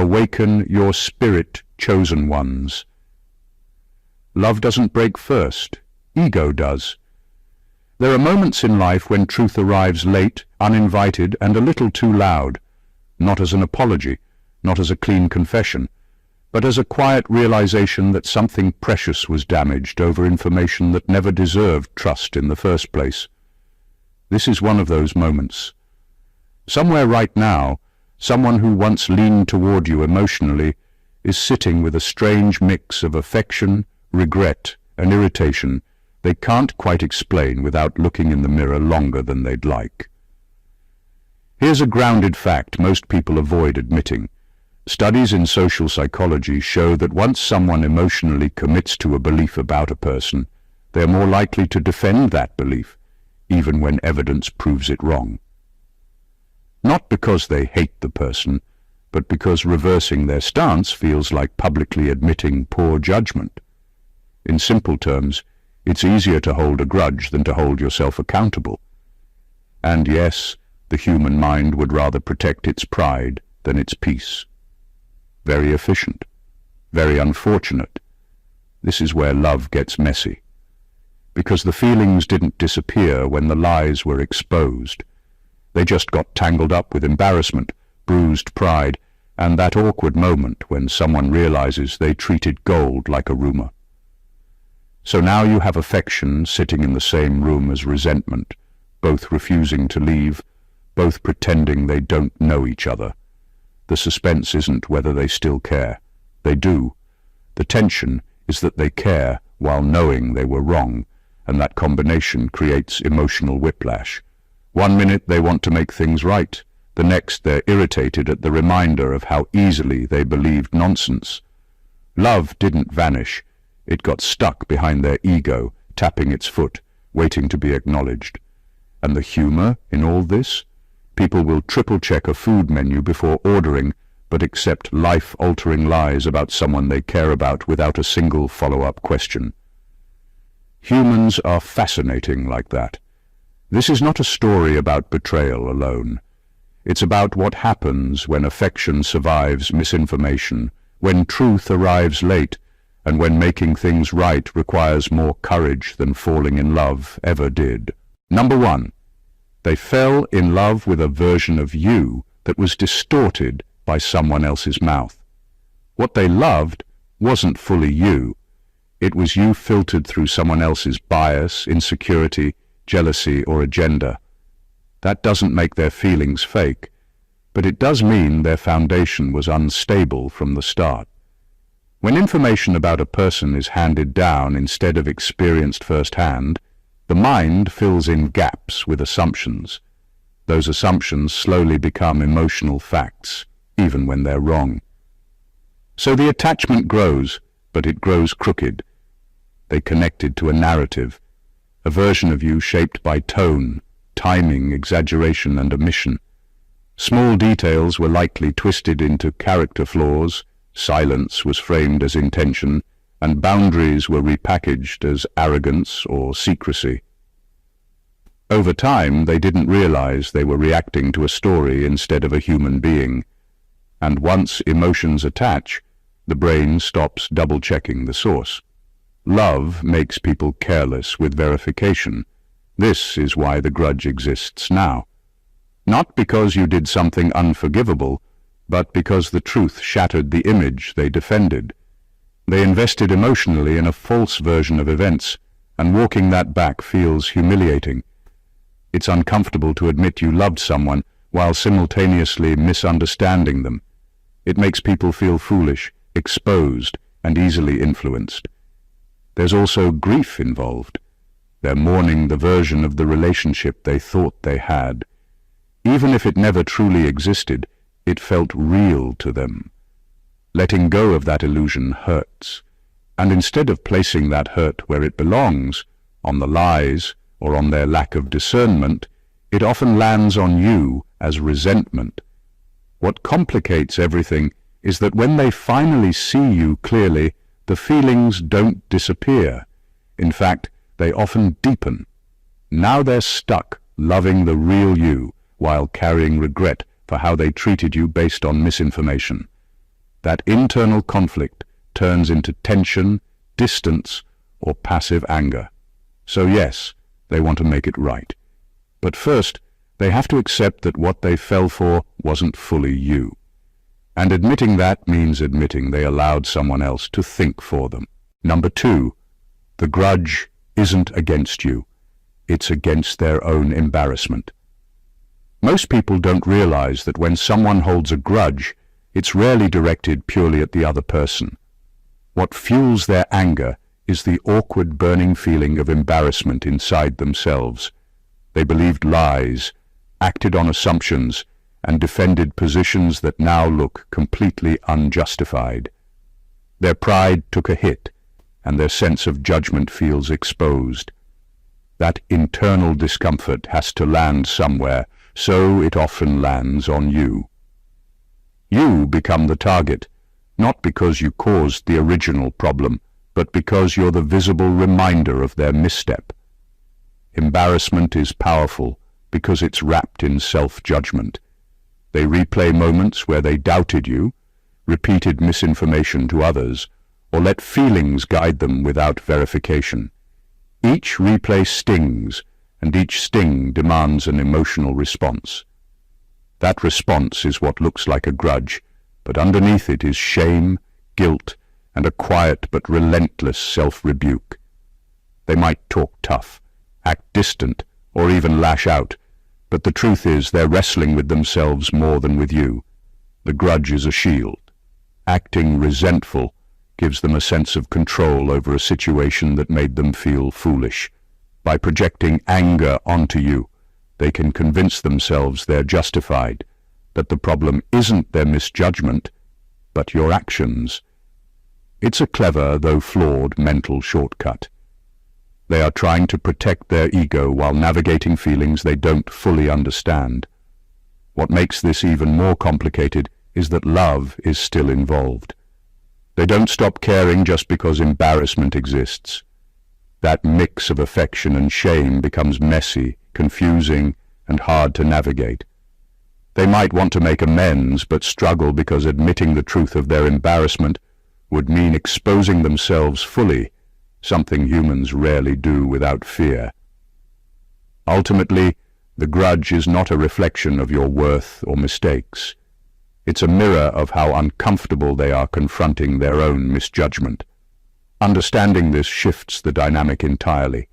Awaken your spirit, chosen ones. Love doesn't break first, ego does. There are moments in life when truth arrives late, uninvited, and a little too loud, not as an apology, not as a clean confession, but as a quiet realization that something precious was damaged over information that never deserved trust in the first place. This is one of those moments. Somewhere right now, someone who once leaned toward you emotionally is sitting with a strange mix of affection, regret, and irritation they can't quite explain without looking in the mirror longer than they'd like. Here's a grounded fact most people avoid admitting. Studies in social psychology show that once someone emotionally commits to a belief about a person, they're more likely to defend that belief, even when evidence proves it wrong. Not because they hate the person, but because reversing their stance feels like publicly admitting poor judgment. In simple terms, it's easier to hold a grudge than to hold yourself accountable. And yes, the human mind would rather protect its pride than its peace. Very efficient, very unfortunate. This is where love gets messy. Because the feelings didn't disappear when the lies were exposed. They just got tangled up with embarrassment, bruised pride, and that awkward moment when someone realizes they treated gold like a rumor. So now you have affection sitting in the same room as resentment, both refusing to leave, both pretending they don't know each other. The suspense isn't whether they still care. They do. The tension is that they care while knowing they were wrong, and that combination creates emotional whiplash. One minute they want to make things right, the next they're irritated at the reminder of how easily they believed nonsense. Love didn't vanish. It got stuck behind their ego, tapping its foot, waiting to be acknowledged. And the humor in all this? People will triple-check a food menu before ordering, but accept life-altering lies about someone they care about without a single follow-up question. Humans are fascinating like that. This is not a story about betrayal alone. It's about what happens when affection survives misinformation, when truth arrives late, and when making things right requires more courage than falling in love ever did. Number 1. They fell in love with a version of you that was distorted by someone else's mouth. What they loved wasn't fully you. It was you filtered through someone else's bias, insecurity, jealousy, or agenda. That doesn't make their feelings fake, but it does mean their foundation was unstable from the start. When information about a person is handed down instead of experienced firsthand, the mind fills in gaps with assumptions. Those assumptions slowly become emotional facts, even when they're wrong. So the attachment grows, but it grows crooked. They connected to a narrative, a version of you shaped by tone, timing, exaggeration, and omission. Small details were likely twisted into character flaws, silence was framed as intention, and boundaries were repackaged as arrogance or secrecy. Over time, they didn't realize they were reacting to a story instead of a human being. And once emotions attach, the brain stops double-checking the source. Love makes people careless with verification. This is why the grudge exists now. Not because you did something unforgivable, but because the truth shattered the image they defended. They invested emotionally in a false version of events, and walking that back feels humiliating. It's uncomfortable to admit you loved someone while simultaneously misunderstanding them. It makes people feel foolish, exposed, and easily influenced. There's also grief involved. They're mourning the version of the relationship they thought they had. Even if it never truly existed, it felt real to them. Letting go of that illusion hurts, and instead of placing that hurt where it belongs, on the lies or on their lack of discernment, it often lands on you as resentment. What complicates everything is that when they finally see you clearly, the feelings don't disappear. In fact, they often deepen. Now they're stuck, loving the real you, while carrying regret for how they treated you based on misinformation. That internal conflict turns into tension, distance, or passive anger. So yes, they want to make it right. But first, they have to accept that what they fell for wasn't fully you. And admitting that means admitting they allowed someone else to think for them. Number 2, the grudge isn't against you. It's against their own embarrassment. Most people don't realize that when someone holds a grudge, it's rarely directed purely at the other person. What fuels their anger is the awkward, burning feeling of embarrassment inside themselves. They believed lies, acted on assumptions, and defended positions that now look completely unjustified. Their pride took a hit, and their sense of judgment feels exposed. That internal discomfort has to land somewhere, so it often lands on you. You become the target, not because you caused the original problem, but because you're the visible reminder of their misstep. Embarrassment is powerful because it's wrapped in self-judgment. They replay moments where they doubted you, repeated misinformation to others, or let feelings guide them without verification. Each replay stings, and each sting demands an emotional response. That response is what looks like a grudge, but underneath it is shame, guilt, and a quiet but relentless self-rebuke. They might talk tough, act distant, or even lash out, but the truth is they're wrestling with themselves more than with you. The grudge is a shield. Acting resentful gives them a sense of control over a situation that made them feel foolish. By projecting anger onto you, they can convince themselves they're justified, that the problem isn't their misjudgment, but your actions. It's a clever, though flawed, mental shortcut. They are trying to protect their ego while navigating feelings they don't fully understand. What makes this even more complicated is that love is still involved. They don't stop caring just because embarrassment exists. That mix of affection and shame becomes messy, confusing, and hard to navigate. They might want to make amends, but struggle because admitting the truth of their embarrassment would mean exposing themselves fully, something humans rarely do without fear. Ultimately, the grudge is not a reflection of your worth or mistakes. It's a mirror of how uncomfortable they are confronting their own misjudgment. Understanding this shifts the dynamic entirely.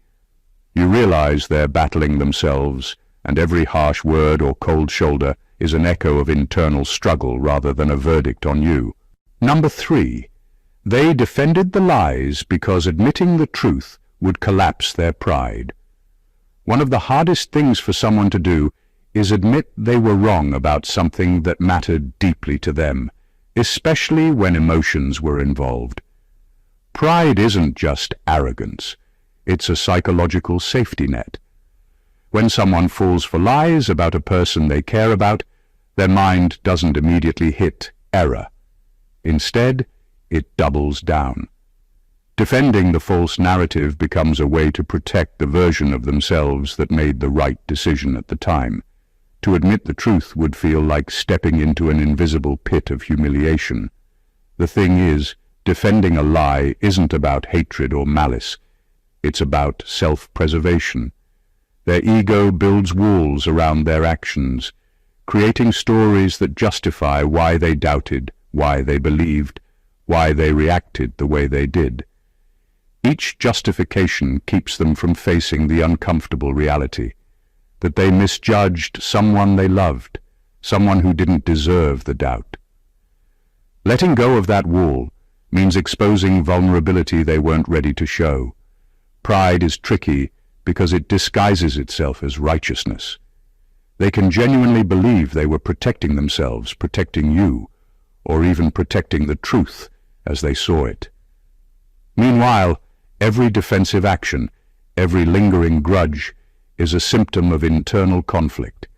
You realize they're battling themselves, and every harsh word or cold shoulder is an echo of internal struggle rather than a verdict on you. Number 3. They defended the lies because admitting the truth would collapse their pride. One of the hardest things for someone to do is admit they were wrong about something that mattered deeply to them, especially when emotions were involved. Pride isn't just arrogance, it's a psychological safety net. When someone falls for lies about a person they care about, their mind doesn't immediately hit error. Instead, it doubles down. Defending the false narrative becomes a way to protect the version of themselves that made the right decision at the time. To admit the truth would feel like stepping into an invisible pit of humiliation. The thing is, defending a lie isn't about hatred or malice. It's about self-preservation. Their ego builds walls around their actions, creating stories that justify why they doubted, why they believed, why they reacted the way they did. Each justification keeps them from facing the uncomfortable reality that they misjudged someone they loved, someone who didn't deserve the doubt. Letting go of that wall means exposing vulnerability they weren't ready to show. Pride is tricky because it disguises itself as righteousness. They can genuinely believe they were protecting themselves, protecting you, or even protecting the truth as they saw it. Meanwhile, every defensive action, every lingering grudge, is a symptom of internal conflict,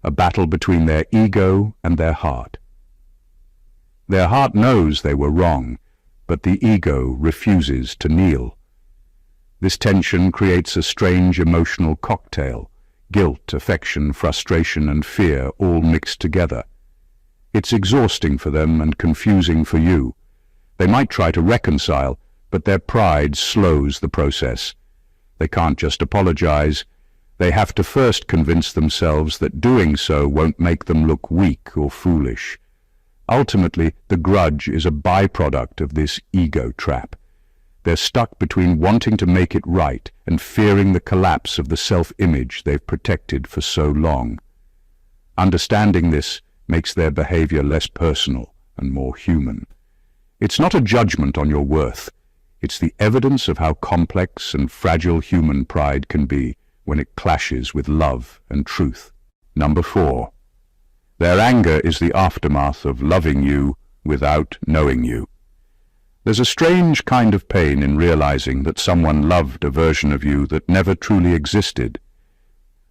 a battle between their ego and their heart. Their heart knows they were wrong, but the ego refuses to kneel. This tension creates a strange emotional cocktail, guilt, affection, frustration, and fear all mixed together. It's exhausting for them and confusing for you. They might try to reconcile, but their pride slows the process. They can't just apologize. They have to first convince themselves that doing so won't make them look weak or foolish. Ultimately, the grudge is a byproduct of this ego trap. They're stuck between wanting to make it right and fearing the collapse of the self-image they've protected for so long. Understanding this makes their behavior less personal and more human. It's not a judgment on your worth. It's the evidence of how complex and fragile human pride can be when it clashes with love and truth. Number 4. Their anger is the aftermath of loving you without knowing you. There's a strange kind of pain in realizing that someone loved a version of you that never truly existed.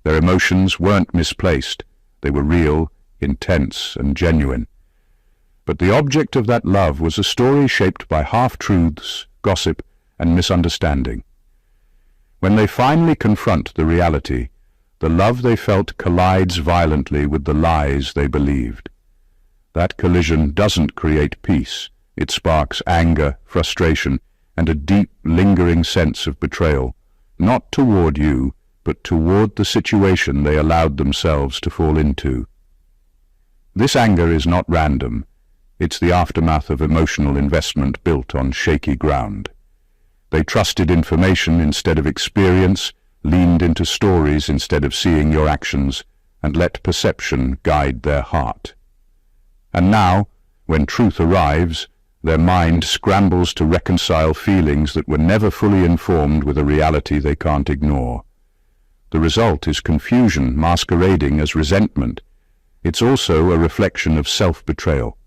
Their emotions weren't misplaced. They were real, intense, and genuine. But the object of that love was a story shaped by half-truths, gossip, and misunderstanding. When they finally confront the reality, the love they felt collides violently with the lies they believed. That collision doesn't create peace. It sparks anger, frustration, and a deep, lingering sense of betrayal, not toward you, but toward the situation they allowed themselves to fall into. This anger is not random. It's the aftermath of emotional investment built on shaky ground. They trusted information instead of experience, leaned into stories instead of seeing your actions, and let perception guide their heart. And now, when truth arrives, their mind scrambles to reconcile feelings that were never fully informed with a reality they can't ignore. The result is confusion masquerading as resentment. It's also a reflection of self-betrayal.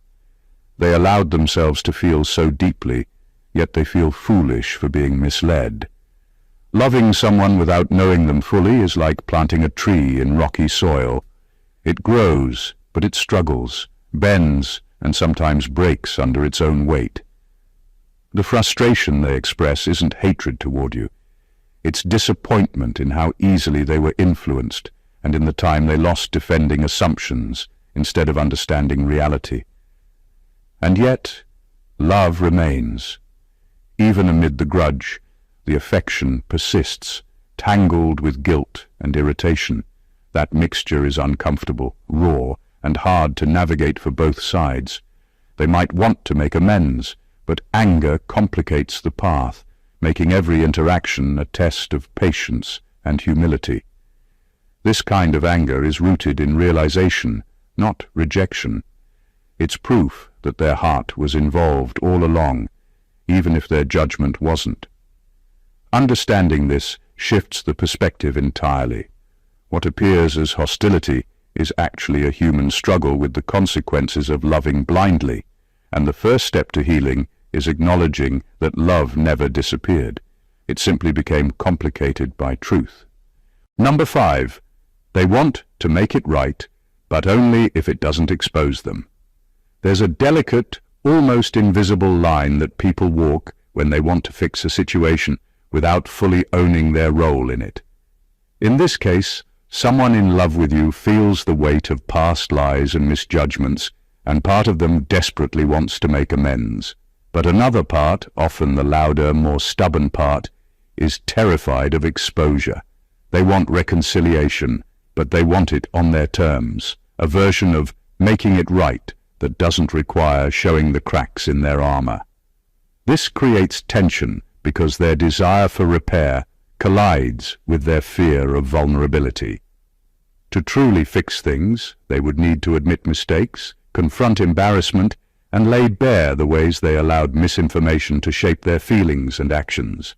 They allowed themselves to feel so deeply, yet they feel foolish for being misled. Loving someone without knowing them fully is like planting a tree in rocky soil. It grows, but it struggles, bends, and sometimes breaks under its own weight. The frustration they express isn't hatred toward you. It's disappointment in how easily they were influenced and in the time they lost defending assumptions instead of understanding reality. And yet, love remains. Even amid the grudge, the affection persists, tangled with guilt and irritation. That mixture is uncomfortable, raw, and hard to navigate for both sides. They might want to make amends, but anger complicates the path, making every interaction a test of patience and humility. This kind of anger is rooted in realization, not rejection. It's proof that their heart was involved all along, even if their judgment wasn't. Understanding this shifts the perspective entirely. What appears as hostility is actually a human struggle with the consequences of loving blindly, and the first step to healing is acknowledging that love never disappeared. It simply became complicated by truth. Number 5. They want to make it right, but only if it doesn't expose them. There's a delicate, almost invisible line that people walk when they want to fix a situation without fully owning their role in it. In this case, someone in love with you feels the weight of past lies and misjudgments, and part of them desperately wants to make amends. But another part, often the louder, more stubborn part, is terrified of exposure. They want reconciliation, but they want it on their terms, a version of making it right that doesn't require showing the cracks in their armor. This creates tension because their desire for repair collides with their fear of vulnerability. To truly fix things, they would need to admit mistakes, confront embarrassment, and lay bare the ways they allowed misinformation to shape their feelings and actions.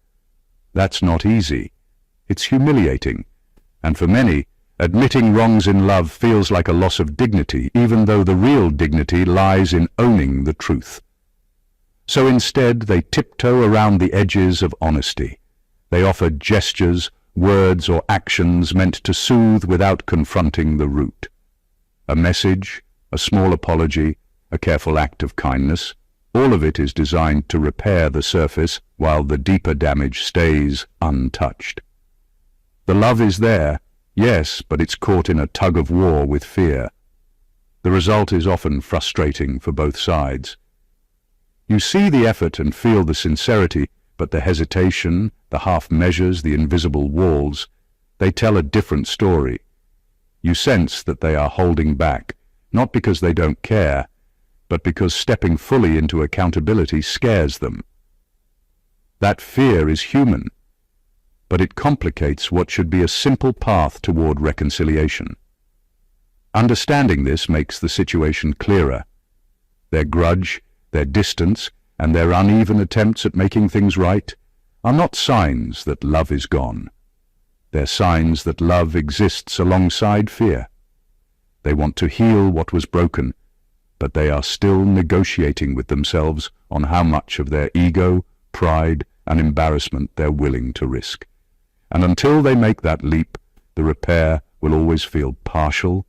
That's not easy. It's humiliating, and for many, admitting wrongs in love feels like a loss of dignity, even though the real dignity lies in owning the truth. So instead, they tiptoe around the edges of honesty. They offer gestures, words, or actions meant to soothe without confronting the root. A message, a small apology, a careful act of kindness, all of it is designed to repair the surface while the deeper damage stays untouched. The love is there, yes, but it's caught in a tug-of-war with fear. The result is often frustrating for both sides. You see the effort and feel the sincerity, but the hesitation, the half measures, the invisible walls, they tell a different story. You sense that they are holding back, not because they don't care, but because stepping fully into accountability scares them. That fear is human, but it complicates what should be a simple path toward reconciliation. Understanding this makes the situation clearer. Their grudge, their distance, and their uneven attempts at making things right are not signs that love is gone. They're signs that love exists alongside fear. They want to heal what was broken, but they are still negotiating with themselves on how much of their ego, pride, and embarrassment they're willing to risk. And until they make that leap, the repair will always feel partial,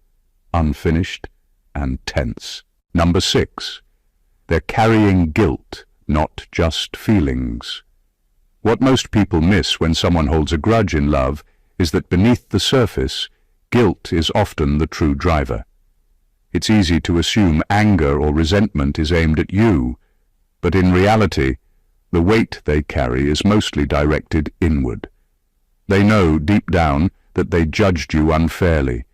unfinished, and tense. Number 6. They're carrying guilt, not just feelings. What most people miss when someone holds a grudge in love is that beneath the surface, guilt is often the true driver. It's easy to assume anger or resentment is aimed at you, but in reality, the weight they carry is mostly directed inward. They know deep down that they judged you unfairly,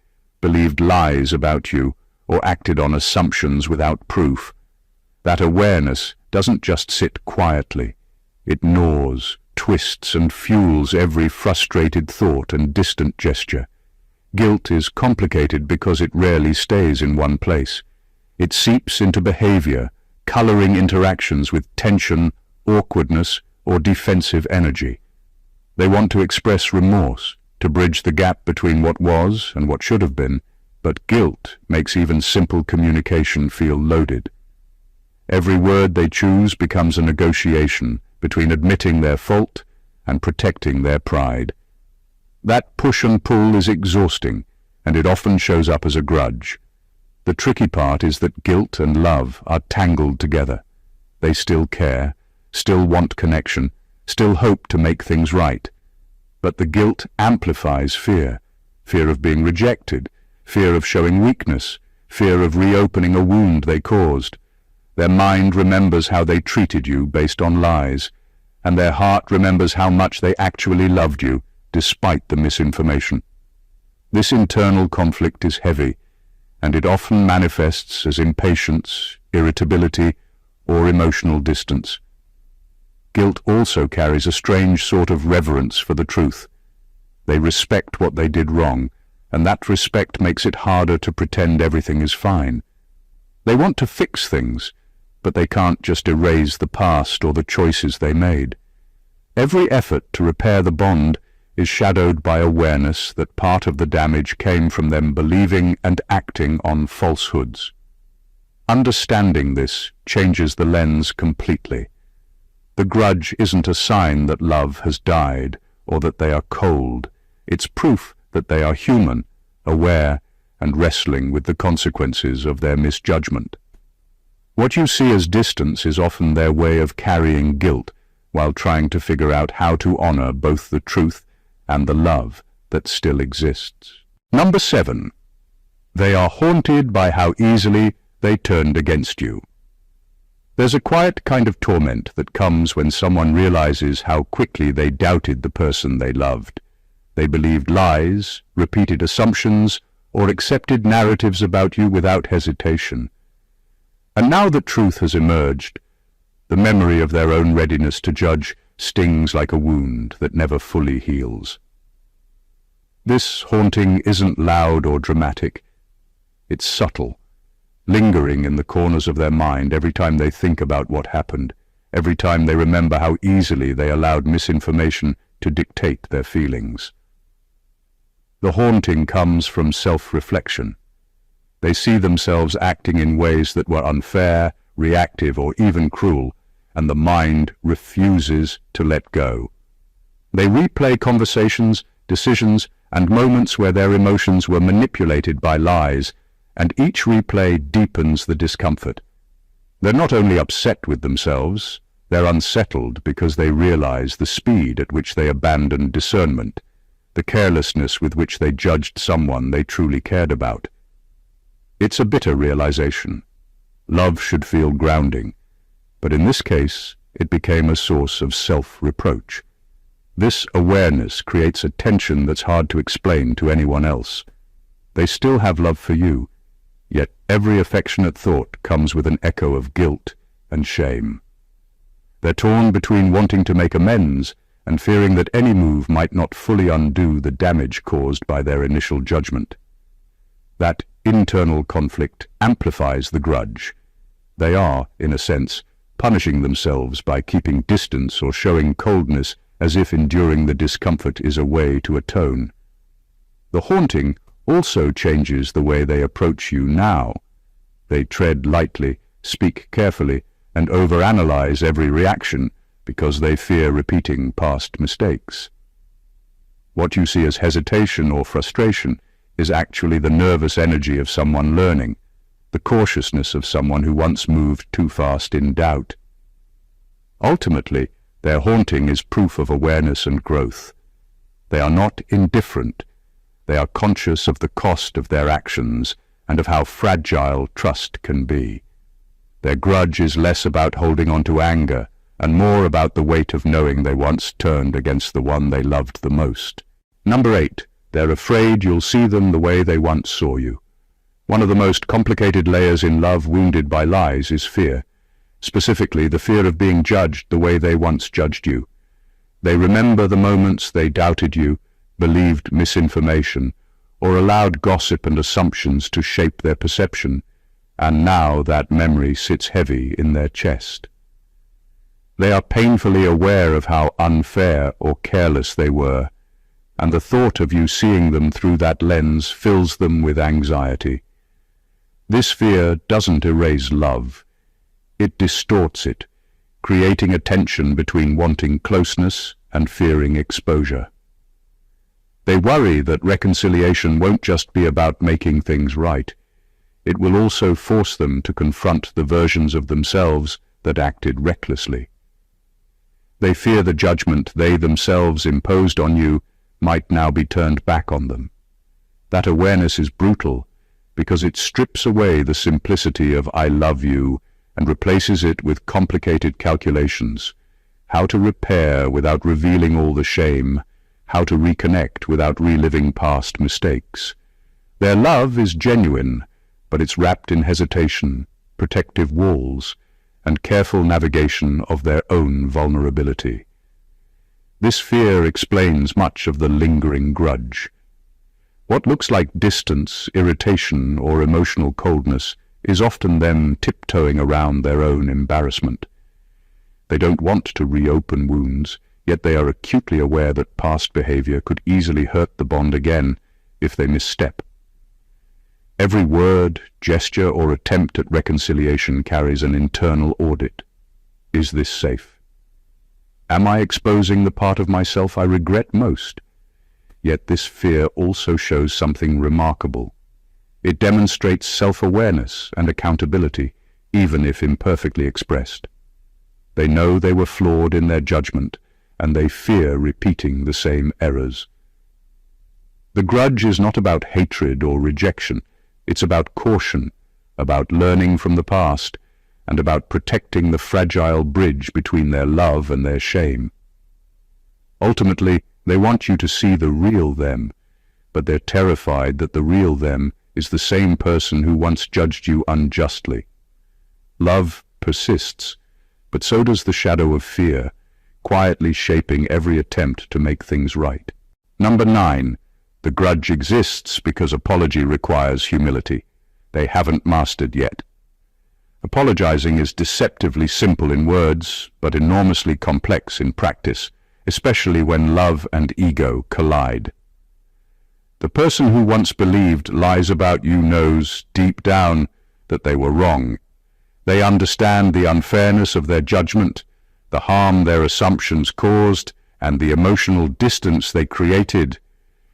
believed lies about you, or acted on assumptions without proof. That awareness doesn't just sit quietly. It gnaws, twists, and fuels every frustrated thought and distant gesture. Guilt is complicated because it rarely stays in one place. It seeps into behavior, coloring interactions with tension, awkwardness, or defensive energy. They want to express remorse, to bridge the gap between what was and what should have been, but guilt makes even simple communication feel loaded. Every word they choose becomes a negotiation between admitting their fault and protecting their pride. That push and pull is exhausting, and it often shows up as a grudge. The tricky part is that guilt and love are tangled together. They still care, still want connection, still hope to make things right. But the guilt amplifies fear, fear of being rejected, fear of showing weakness, fear of reopening a wound they caused. Their mind remembers how they treated you based on lies, and their heart remembers how much they actually loved you, despite the misinformation. This internal conflict is heavy, and it often manifests as impatience, irritability, or emotional distance. Guilt also carries a strange sort of reverence for the truth. They respect what they did wrong, and that respect makes it harder to pretend everything is fine. They want to fix things, but they can't just erase the past or the choices they made. Every effort to repair the bond is shadowed by awareness that part of the damage came from them believing and acting on falsehoods. Understanding this changes the lens completely. The grudge isn't a sign that love has died or that they are cold. It's proof that they are human, aware, and wrestling with the consequences of their misjudgment. What you see as distance is often their way of carrying guilt while trying to figure out how to honor both the truth and the love that still exists. Number 7. They are haunted by how easily they turned against you. There's a quiet kind of torment that comes when someone realizes how quickly they doubted the person they loved. They believed lies, repeated assumptions, or accepted narratives about you without hesitation. And now that truth has emerged, the memory of their own readiness to judge stings like a wound that never fully heals. This haunting isn't loud or dramatic. It's subtle, lingering in the corners of their mind every time they think about what happened, every time they remember how easily they allowed misinformation to dictate their feelings. The haunting comes from self-reflection. They see themselves acting in ways that were unfair, reactive, or even cruel, and the mind refuses to let go. They replay conversations, decisions, and moments where their emotions were manipulated by lies, and each replay deepens the discomfort. They're not only upset with themselves, they're unsettled because they realize the speed at which they abandoned discernment, the carelessness with which they judged someone they truly cared about. It's a bitter realization. Love should feel grounding, but in this case, it became a source of self-reproach. This awareness creates a tension that's hard to explain to anyone else. They still have love for you, yet every affectionate thought comes with an echo of guilt and shame. They're torn between wanting to make amends and fearing that any move might not fully undo the damage caused by their initial judgment. That internal conflict amplifies the grudge. They are, in a sense, punishing themselves by keeping distance or showing coldness, as if enduring the discomfort is a way to atone. The haunting also changes the way they approach you now. They tread lightly, speak carefully, and overanalyze every reaction because they fear repeating past mistakes. What you see as hesitation or frustration is actually the nervous energy of someone learning, the cautiousness of someone who once moved too fast in doubt. Ultimately, their haunting is proof of awareness and growth. They are not indifferent. They are conscious of the cost of their actions and of how fragile trust can be. Their grudge is less about holding on to anger and more about the weight of knowing they once turned against the one they loved the most. Number 8. They're afraid you'll see them the way they once saw you. One of the most complicated layers in love wounded by lies is fear, specifically the fear of being judged the way they once judged you. They remember the moments they doubted you, believed misinformation, or allowed gossip and assumptions to shape their perception, and now that memory sits heavy in their chest. They are painfully aware of how unfair or careless they were, and the thought of you seeing them through that lens fills them with anxiety. This fear doesn't erase love. It distorts it, creating a tension between wanting closeness and fearing exposure. They worry that reconciliation won't just be about making things right. It will also force them to confront the versions of themselves that acted recklessly. They fear the judgment they themselves imposed on you might now be turned back on them. That awareness is brutal because it strips away the simplicity of "I love you" and replaces it with complicated calculations. How to repair without revealing all the shame, how to reconnect without reliving past mistakes. Their love is genuine, but it's wrapped in hesitation, protective walls, and careful navigation of their own vulnerability. This fear explains much of the lingering grudge. What looks like distance, irritation, or emotional coldness is often them tiptoeing around their own embarrassment. They don't want to reopen wounds, yet they are acutely aware that past behavior could easily hurt the bond again if they misstep. Every word, gesture, or attempt at reconciliation carries an internal audit. Is this safe? Am I exposing the part of myself I regret most? Yet this fear also shows something remarkable. It demonstrates self-awareness and accountability, even if imperfectly expressed. They know they were flawed in their judgment, and they fear repeating the same errors. The grudge is not about hatred or rejection. It's about caution, about learning from the past, and about protecting the fragile bridge between their love and their shame. Ultimately, they want you to see the real them, but they're terrified that the real them is the same person who once judged you unjustly. Love persists, but so does the shadow of fear, quietly shaping every attempt to make things right. Number 9. The grudge exists because apology requires humility. They haven't mastered yet. Apologizing is deceptively simple in words, but enormously complex in practice, especially when love and ego collide. The person who once believed lies about you knows, deep down, that they were wrong. They understand the unfairness of their judgment, the harm their assumptions caused, and the emotional distance they created.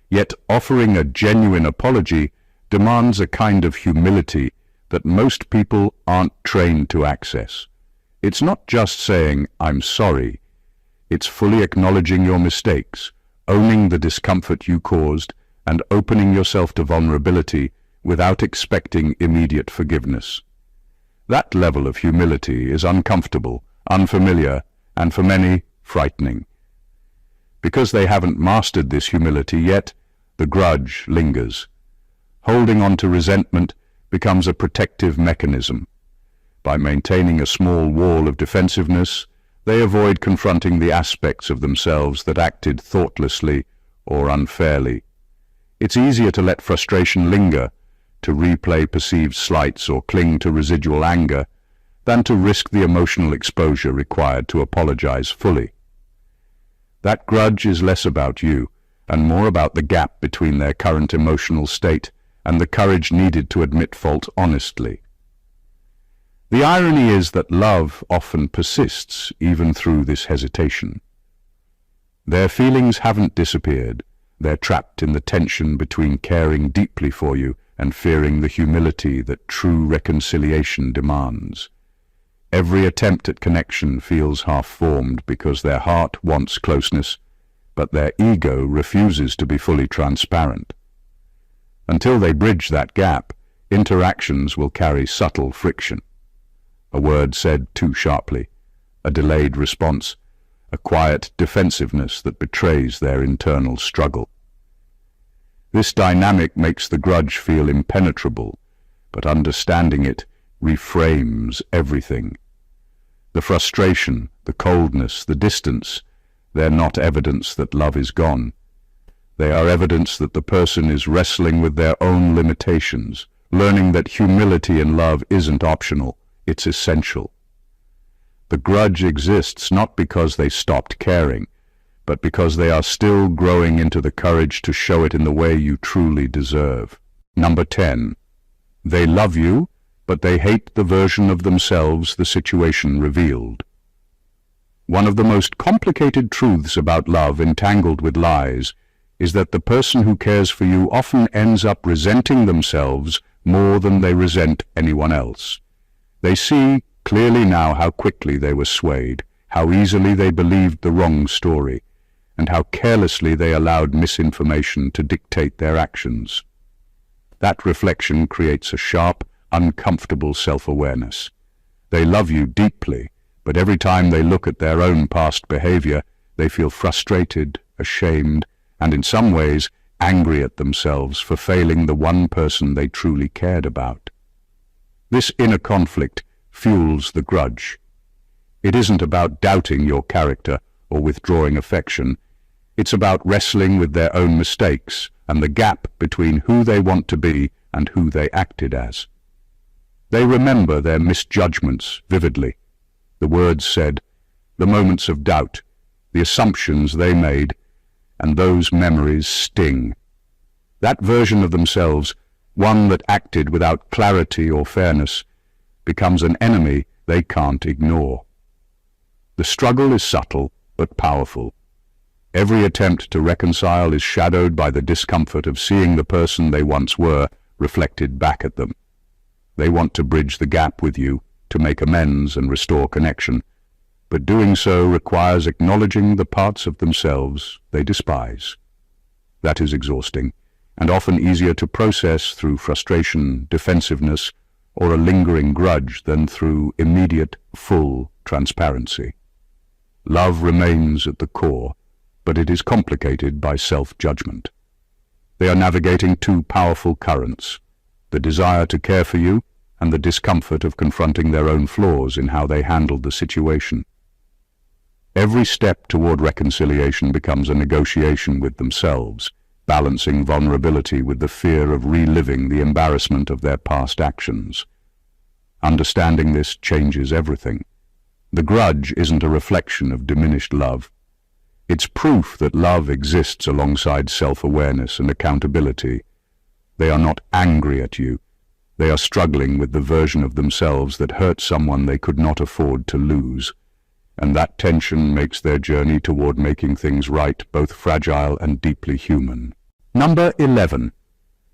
Yet offering a genuine apology demands a kind of humility that most people aren't trained to access. It's not just saying, "I'm sorry." It's fully acknowledging your mistakes, owning the discomfort you caused, and opening yourself to vulnerability without expecting immediate forgiveness. That level of humility is uncomfortable, unfamiliar, and for many, frightening. Because they haven't mastered this humility yet, the grudge lingers. Holding on to resentment becomes a protective mechanism. By maintaining a small wall of defensiveness, they avoid confronting the aspects of themselves that acted thoughtlessly or unfairly. It's easier to let frustration linger, to replay perceived slights or cling to residual anger, than to risk the emotional exposure required to apologize fully. That grudge is less about you and more about the gap between their current emotional state and the courage needed to admit fault honestly. The irony is that love often persists even through this hesitation. Their feelings haven't disappeared. They're trapped in the tension between caring deeply for you and fearing the humility that true reconciliation demands. Every attempt at connection feels half-formed because their heart wants closeness, but their ego refuses to be fully transparent. Until they bridge that gap, interactions will carry subtle friction. A word said too sharply, a delayed response, a quiet defensiveness that betrays their internal struggle. This dynamic makes the grudge feel impenetrable, but understanding it reframes everything. The frustration, the coldness, the distance, they're not evidence that love is gone. They are evidence that the person is wrestling with their own limitations, learning that humility in love isn't optional, it's essential. The grudge exists not because they stopped caring, but because they are still growing into the courage to show it in the way you truly deserve. Number 10. They love you, but they hate the version of themselves the situation revealed. One of the most complicated truths about love entangled with lies is that the person who cares for you often ends up resenting themselves more than they resent anyone else. They see clearly now how quickly they were swayed, how easily they believed the wrong story, and how carelessly they allowed misinformation to dictate their actions. That reflection creates a sharp, uncomfortable self-awareness. They love you deeply, but every time they look at their own past behavior, they feel frustrated, ashamed, and in some ways angry at themselves for failing the one person they truly cared about. This inner conflict fuels the grudge. It isn't about doubting your character or withdrawing affection. It's about wrestling with their own mistakes and the gap between who they want to be and who they acted as. They remember their misjudgments vividly, the words said, the moments of doubt, the assumptions they made, and those memories sting. That version of themselves, one that acted without clarity or fairness, becomes an enemy they can't ignore. The struggle is subtle but powerful. Every attempt to reconcile is shadowed by the discomfort of seeing the person they once were reflected back at them. They want to bridge the gap with you, to make amends and restore connection, but doing so requires acknowledging the parts of themselves they despise. That is exhausting, and often easier to process through frustration, defensiveness, or a lingering grudge than through immediate, full transparency. Love remains at the core, but it is complicated by self-judgment. They are navigating two powerful currents, the desire to care for you and the discomfort of confronting their own flaws in how they handled the situation. Every step toward reconciliation becomes a negotiation with themselves, balancing vulnerability with the fear of reliving the embarrassment of their past actions. Understanding this changes everything. The grudge isn't a reflection of diminished love. It's proof that love exists alongside self-awareness and accountability. They are not angry at you. They are struggling with the version of themselves that hurt someone they could not afford to lose. And that tension makes their journey toward making things right both fragile and deeply human. Number 11.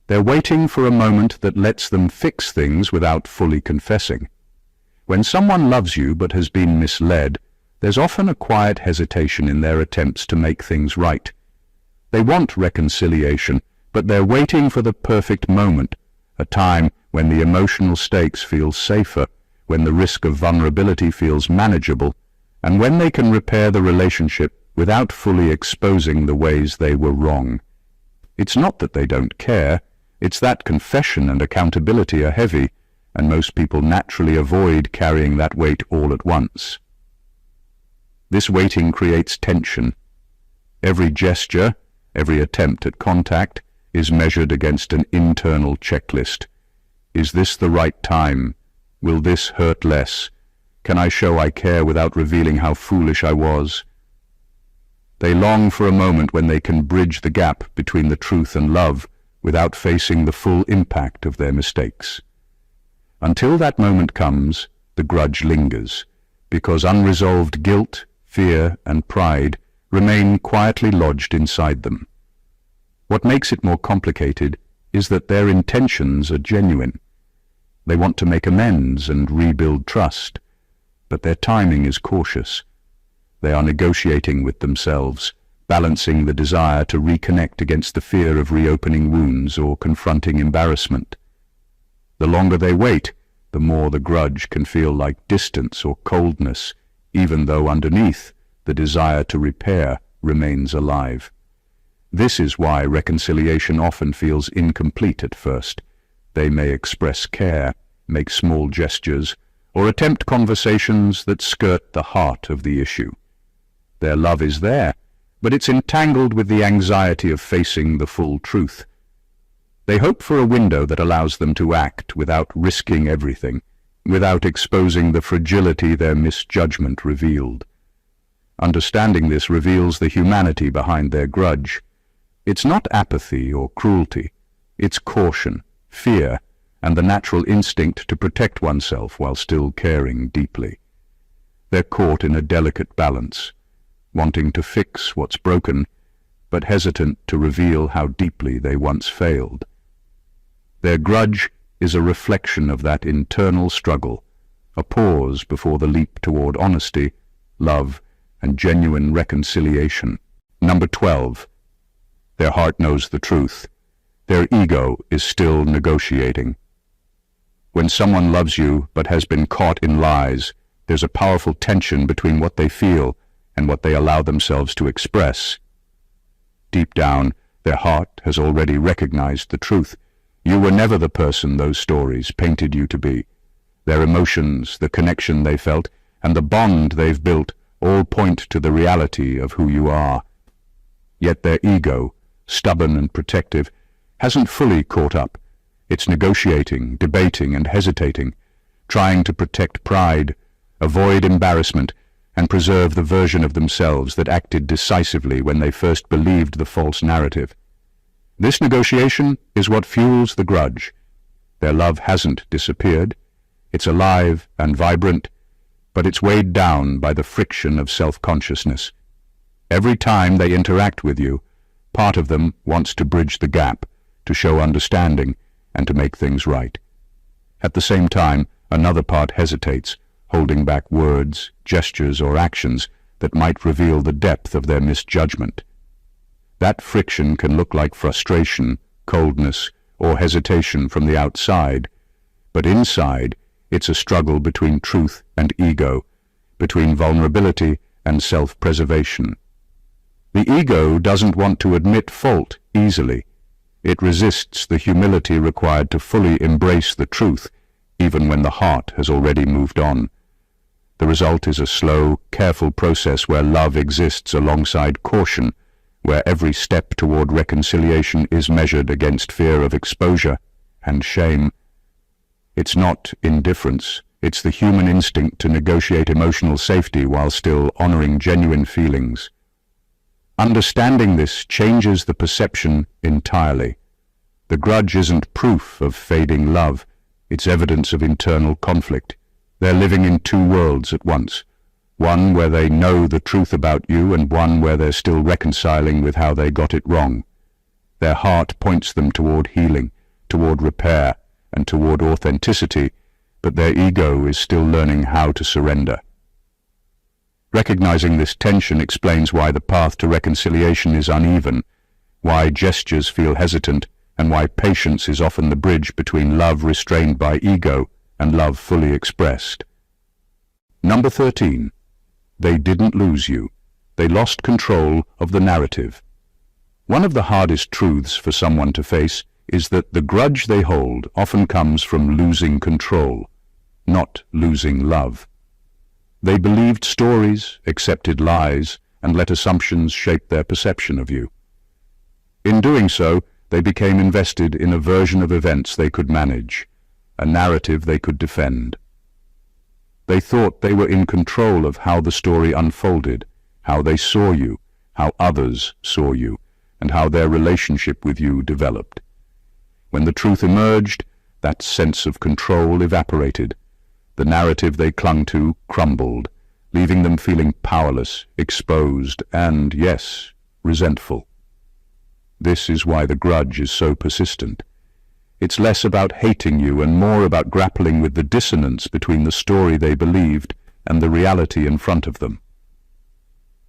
They're waiting for a moment that lets them fix things without fully confessing. When someone loves you but has been misled, there's often a quiet hesitation in their attempts to make things right. They want reconciliation, but they're waiting for the perfect moment, a time when the emotional stakes feel safer, when the risk of vulnerability feels manageable, and when they can repair the relationship without fully exposing the ways they were wrong. It's not that they don't care, it's that confession and accountability are heavy, and most people naturally avoid carrying that weight all at once. This waiting creates tension. Every gesture, every attempt at contact, is measured against an internal checklist. Is this the right time? Will this hurt less? Can I show I care without revealing how foolish I was? They long for a moment when they can bridge the gap between the truth and love without facing the full impact of their mistakes. Until that moment comes, the grudge lingers, because unresolved guilt, fear, and pride remain quietly lodged inside them. What makes it more complicated is that their intentions are genuine. They want to make amends and rebuild trust, but their timing is cautious. They are negotiating with themselves, balancing the desire to reconnect against the fear of reopening wounds or confronting embarrassment. The longer they wait, the more the grudge can feel like distance or coldness, even though underneath, the desire to repair remains alive. This is why reconciliation often feels incomplete at first. They may express care, make small gestures, or attempt conversations that skirt the heart of the issue. Their love is there, but it's entangled with the anxiety of facing the full truth. They hope for a window that allows them to act without risking everything, without exposing the fragility their misjudgment revealed. Understanding this reveals the humanity behind their grudge. It's not apathy or cruelty, it's caution, fear, and the natural instinct to protect oneself while still caring deeply. They're caught in a delicate balance, wanting to fix what's broken, but hesitant to reveal how deeply they once failed. Their grudge is a reflection of that internal struggle, a pause before the leap toward honesty, love, and genuine reconciliation. Number 12. Their heart knows the truth. Their ego is still negotiating. When someone loves you but has been caught in lies, there's a powerful tension between what they feel and what they allow themselves to express. Deep down, their heart has already recognized the truth. You were never the person those stories painted you to be. Their emotions, the connection they felt, and the bond they've built all point to the reality of who you are. Yet their ego, stubborn and protective, hasn't fully caught up. It's negotiating, debating, and hesitating, trying to protect pride, avoid embarrassment, and preserve the version of themselves that acted decisively when they first believed the false narrative. This negotiation is what fuels the grudge. Their love hasn't disappeared. It's alive and vibrant, but it's weighed down by the friction of self-consciousness. Every time they interact with you, part of them wants to bridge the gap, to show understanding, and to make things right. At the same time, another part hesitates, holding back words, gestures, or actions that might reveal the depth of their misjudgment. That friction can look like frustration, coldness, or hesitation from the outside, but inside, it's a struggle between truth and ego, between vulnerability and self-preservation. The ego doesn't want to admit fault easily. It resists the humility required to fully embrace the truth, even when the heart has already moved on. The result is a slow, careful process where love exists alongside caution, where every step toward reconciliation is measured against fear of exposure and shame. It's not indifference, it's the human instinct to negotiate emotional safety while still honoring genuine feelings. Understanding this changes the perception entirely. The grudge isn't proof of fading love, it's evidence of internal conflict. They're living in two worlds at once, one where they know the truth about you and one where they're still reconciling with how they got it wrong. Their heart points them toward healing, toward repair, and toward authenticity, but their ego is still learning how to surrender. Recognizing this tension explains why the path to reconciliation is uneven, why gestures feel hesitant and why patience is often the bridge between love restrained by ego and love fully expressed. Number 13. They didn't lose you. They lost control of the narrative. One of the hardest truths for someone to face is that the grudge they hold often comes from losing control, not losing love. They believed stories, accepted lies, and let assumptions shape their perception of you. In doing so, they became invested in a version of events they could manage, a narrative they could defend. They thought they were in control of how the story unfolded, how they saw you, how others saw you, and how their relationship with you developed. When the truth emerged, that sense of control evaporated. The narrative they clung to crumbled, leaving them feeling powerless, exposed, and, yes, resentful. This is why the grudge is so persistent. It's less about hating you and more about grappling with the dissonance between the story they believed and the reality in front of them.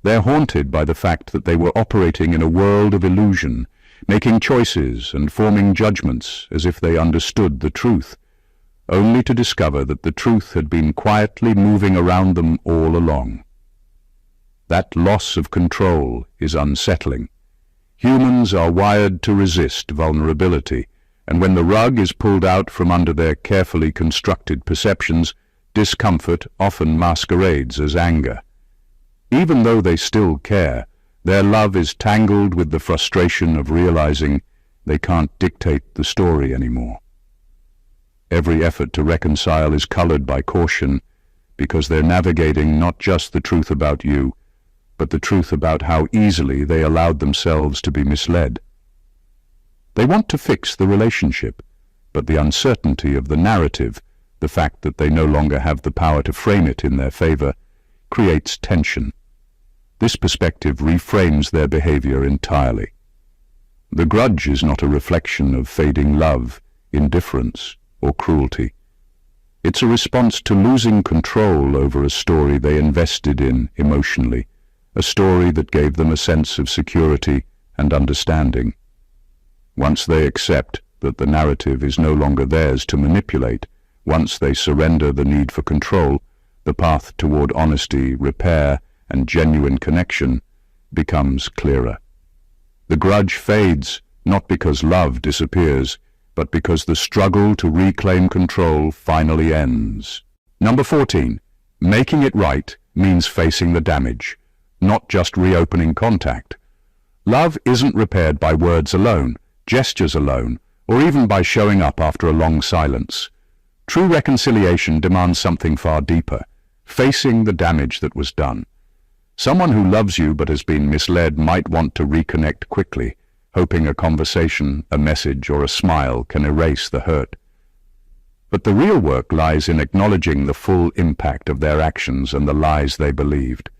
They're haunted by the fact that they were operating in a world of illusion, making choices and forming judgments as if they understood the truth, only to discover that the truth had been quietly moving around them all along. That loss of control is unsettling. Humans are wired to resist vulnerability, and when the rug is pulled out from under their carefully constructed perceptions, discomfort often masquerades as anger. Even though they still care, their love is tangled with the frustration of realizing they can't dictate the story anymore. Every effort to reconcile is colored by caution, because they're navigating not just the truth about you, but the truth about how easily they allowed themselves to be misled. They want to fix the relationship, but the uncertainty of the narrative, the fact that they no longer have the power to frame it in their favor, creates tension. This perspective reframes their behavior entirely. The grudge is not a reflection of fading love, indifference, or cruelty. It's a response to losing control over a story they invested in emotionally, a story that gave them a sense of security and understanding. Once they accept that the narrative is no longer theirs to manipulate, once they surrender the need for control, the path toward honesty, repair, and genuine connection becomes clearer. The grudge fades, not because love disappears, but because the struggle to reclaim control finally ends. Number 14. Making it right means facing the damage, not just reopening contact. Love isn't repaired by words alone, gestures alone, or even by showing up after a long silence. True reconciliation demands something far deeper, facing the damage that was done. Someone who loves you but has been misled might want to reconnect quickly, hoping a conversation, a message, or a smile can erase the hurt. But the real work lies in acknowledging the full impact of their actions and the lies they believed.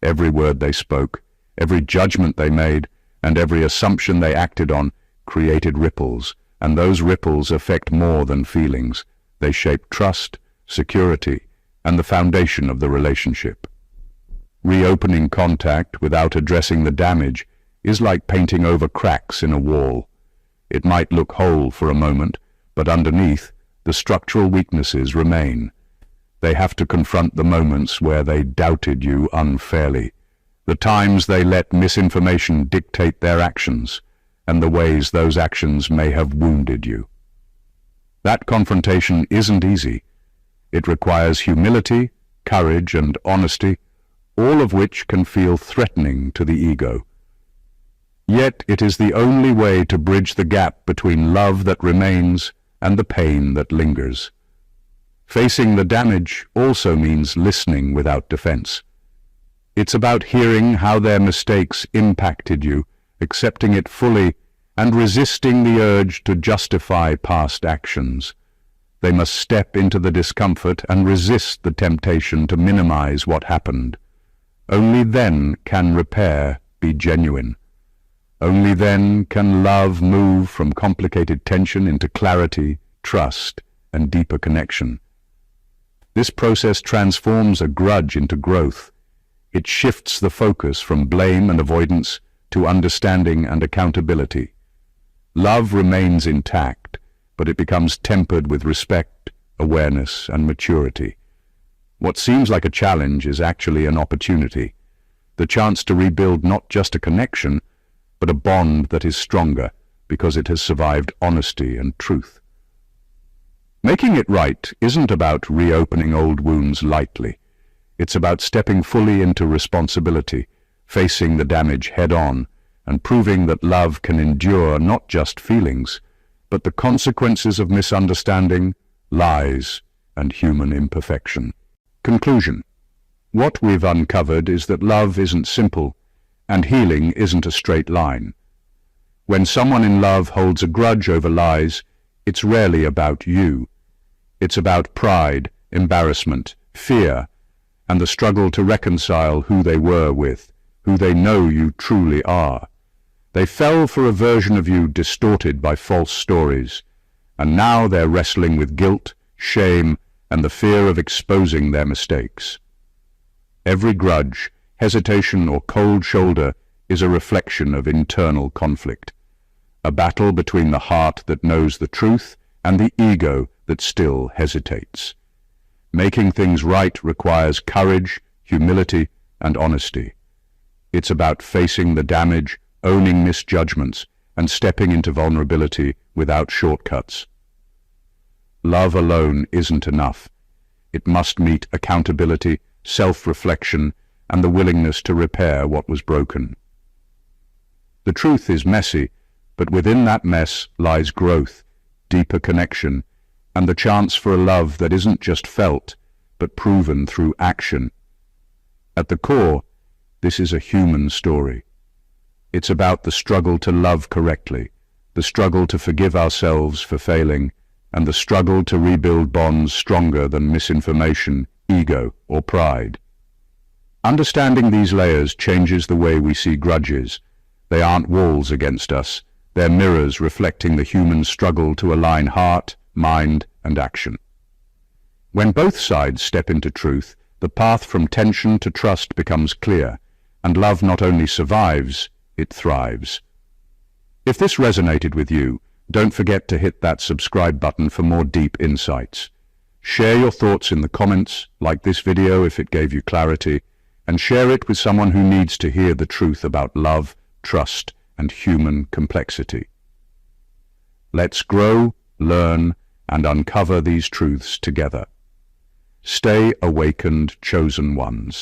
Every word they spoke, every judgment they made, and every assumption they acted on created ripples, and those ripples affect more than feelings. They shape trust, security, and the foundation of the relationship. Reopening contact without addressing the damage is like painting over cracks in a wall. It might look whole for a moment, but underneath, the structural weaknesses remain. They have to confront the moments where they doubted you unfairly, the times they let misinformation dictate their actions, and the ways those actions may have wounded you. That confrontation isn't easy. It requires humility, courage, and honesty, all of which can feel threatening to the ego. Yet it is the only way to bridge the gap between love that remains and the pain that lingers. Facing the damage also means listening without defense. It's about hearing how their mistakes impacted you, accepting it fully, and resisting the urge to justify past actions. They must step into the discomfort and resist the temptation to minimize what happened. Only then can repair be genuine. Only then can love move from complicated tension into clarity, trust, and deeper connection. This process transforms a grudge into growth. It shifts the focus from blame and avoidance to understanding and accountability. Love remains intact, but it becomes tempered with respect, awareness, and maturity. What seems like a challenge is actually an opportunity, the chance to rebuild not just a connection, but a bond that is stronger because it has survived honesty and truth. Making it right isn't about reopening old wounds lightly. It's about stepping fully into responsibility, facing the damage head-on, and proving that love can endure not just feelings, but the consequences of misunderstanding, lies, and human imperfection. Conclusion. What we've uncovered is that love isn't simple, and healing isn't a straight line. When someone in love holds a grudge over lies, it's rarely about you. It's about pride, embarrassment, fear, and the struggle to reconcile who they were with, who they know you truly are. They fell for a version of you distorted by false stories, and now they're wrestling with guilt, shame, and the fear of exposing their mistakes. Every grudge, hesitation, or cold shoulder is a reflection of internal conflict, a battle between the heart that knows the truth and the ego that still hesitates. Making things right requires courage, humility, and honesty. It's about facing the damage, owning misjudgments, and stepping into vulnerability without shortcuts. Love alone isn't enough. It must meet accountability, self-reflection, and the willingness to repair what was broken. The truth is messy, but within that mess lies growth, deeper connection, and the chance for a love that isn't just felt, but proven through action. At the core, this is a human story. It's about the struggle to love correctly, the struggle to forgive ourselves for failing, and the struggle to rebuild bonds stronger than misinformation, ego, or pride. Understanding these layers changes the way we see grudges. They aren't walls against us. They're mirrors reflecting the human struggle to align heart, mind, and action. When both sides step into truth, the path from tension to trust becomes clear, and love not only survives, it thrives. If this resonated with you, don't forget to hit that subscribe button for more deep insights. Share your thoughts in the comments, like this video if it gave you clarity, and share it with someone who needs to hear the truth about love, trust, and human complexity. Let's grow, learn, and uncover these truths together. Stay awakened, chosen ones.